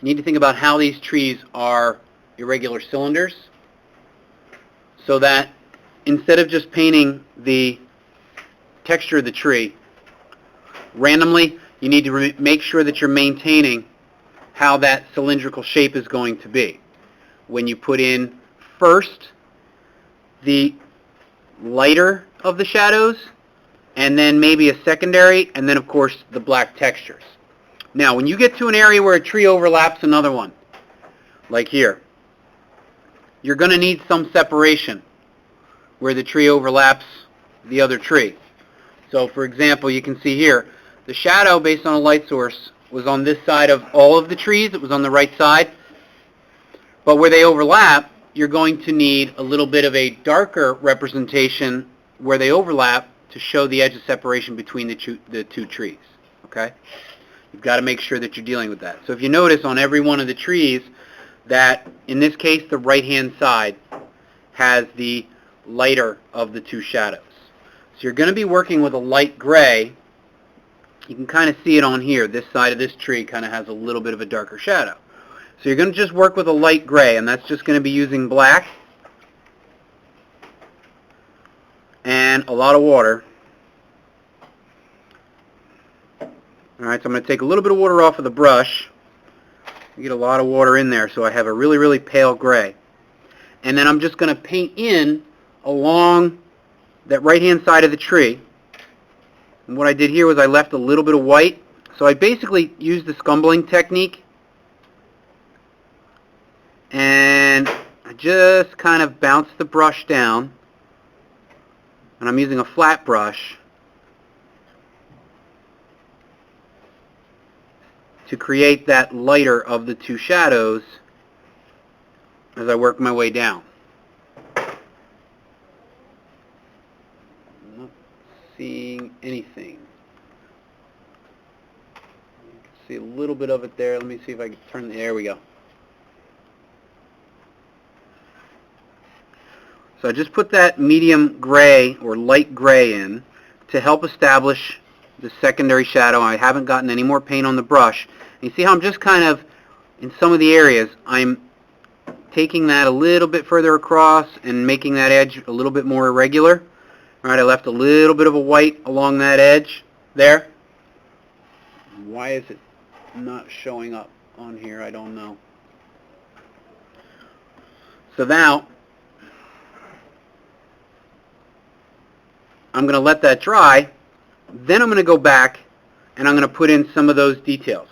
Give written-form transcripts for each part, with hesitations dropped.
you need to think about how these trees are irregular cylinders, so that instead of just painting the texture of the tree randomly, you need to make sure that you're maintaining how that cylindrical shape is going to be. When you put in first the lighter of the shadows, and then maybe a secondary, and then of course the black textures. Now when you get to an area where a tree overlaps another one, like here, you're going to need some separation where the tree overlaps the other tree. So for example, you can see here, the shadow based on a light source was on this side of all of the trees. It was on the right side. But where they overlap, you're going to need a little bit of a darker representation where they overlap to show the edge of separation between the two trees. Okay? You've got to make sure that you're dealing with that. So if you notice on every one of the trees that, in this case, the right-hand side has the lighter of the two shadows. So you're going to be working with a light gray. You can kind of see it on here. This side of this tree kind of has a little bit of a darker shadow. So you're going to just work with a light gray, and that's just going to be using black and a lot of water. Alright, so I'm going to take a little bit of water off of the brush. Get a lot of water in there so I have a really, really pale gray. And then I'm just going to paint in along that right-hand side of the tree. And what I did here was I left a little bit of white. So I basically used the scumbling technique. And I just kind of bounced the brush down. And I'm using a flat brush to create that lighter of the two shadows as I work my way down. I'm not seeing anything. You can see a little bit of it there. Let me see if I can turn the... There we go. So I just put that medium gray or light gray in to help establish the secondary shadow. I haven't gotten any more paint on the brush. And you see how I'm just kind of, in some of the areas, I'm taking that a little bit further across and making that edge a little bit more irregular. All right, I left a little bit of a white along that edge there. Why is it not showing up on here? I don't know. So now, I'm going to let that dry. Then I'm going to go back and I'm going to put in some of those details.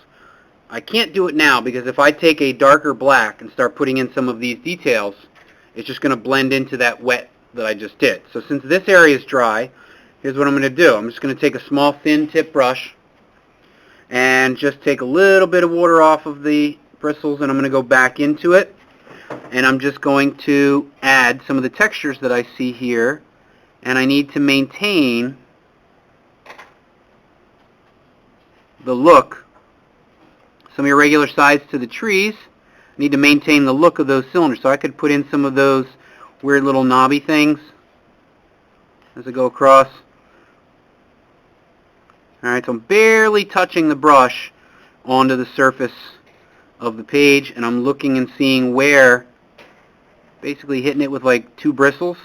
I can't do it now because if I take a darker black and start putting in some of these details, it's just going to blend into that wet that I just did. So since this area is dry, here's what I'm going to do. I'm just going to take a small thin tip brush and just take a little bit of water off of the bristles, and I'm going to go back into it. And I'm just going to add some of the textures that I see here. And I need to maintain the look. Some irregular sides to the trees. I need to maintain the look of those cylinders. So I could put in some of those weird little knobby things as I go across. Alright, so I'm barely touching the brush onto the surface of the page, and I'm looking and seeing where, basically hitting it with like two bristles.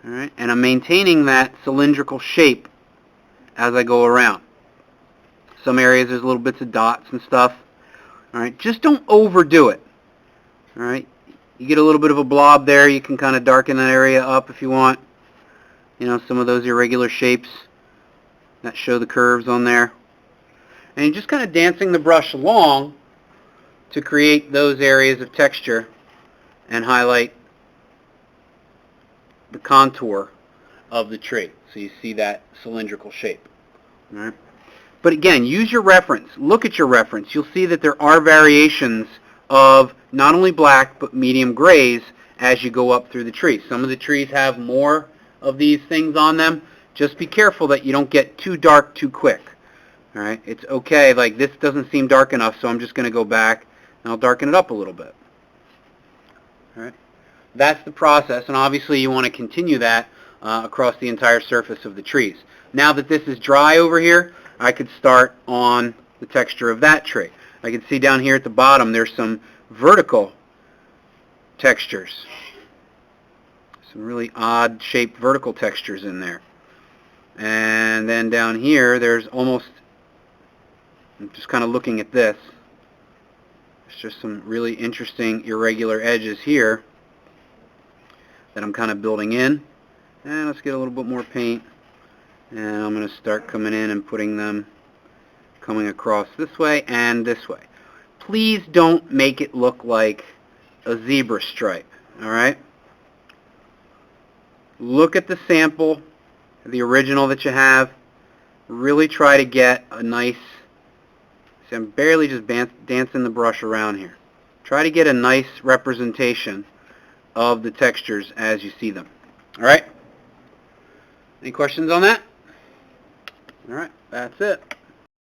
Alright, and I'm maintaining that cylindrical shape as I go around. Some areas there's little bits of dots and stuff. Alright, just don't overdo it. Alright, you get a little bit of a blob there, you can kind of darken that area up if you want. You know, some of those irregular shapes that show the curves on there. And you're just kind of dancing the brush along to create those areas of texture and highlight the contour of the tree. So you see that cylindrical shape. All right. But again, use your reference. Look at your reference. You'll see that there are variations of not only black but medium grays as you go up through the tree. Some of the trees have more of these things on them. Just be careful that you don't get too dark too quick. All right. It's okay. Like this doesn't seem dark enough, so I'm just going to go back and I'll darken it up a little bit. All right. That's the process, and obviously you want to continue that across the entire surface of the trees. Now that this is dry over here, I could start on the texture of that tree. I can see down here at the bottom there's some vertical textures. Some really odd shaped vertical textures in there. And then down here there's almost, I'm just kind of looking at this, there's just some really interesting irregular edges here that I'm kind of building in. And let's get a little bit more paint, and I'm going to start coming in and putting them coming across this way and this way. Please don't make it look like a zebra stripe, alright? Look at the sample, the original that you have. Really try to get a nice, see, I'm barely just dancing the brush around here. Try to get a nice representation of the textures as you see them. Alright? Any questions on that? Alright, that's it.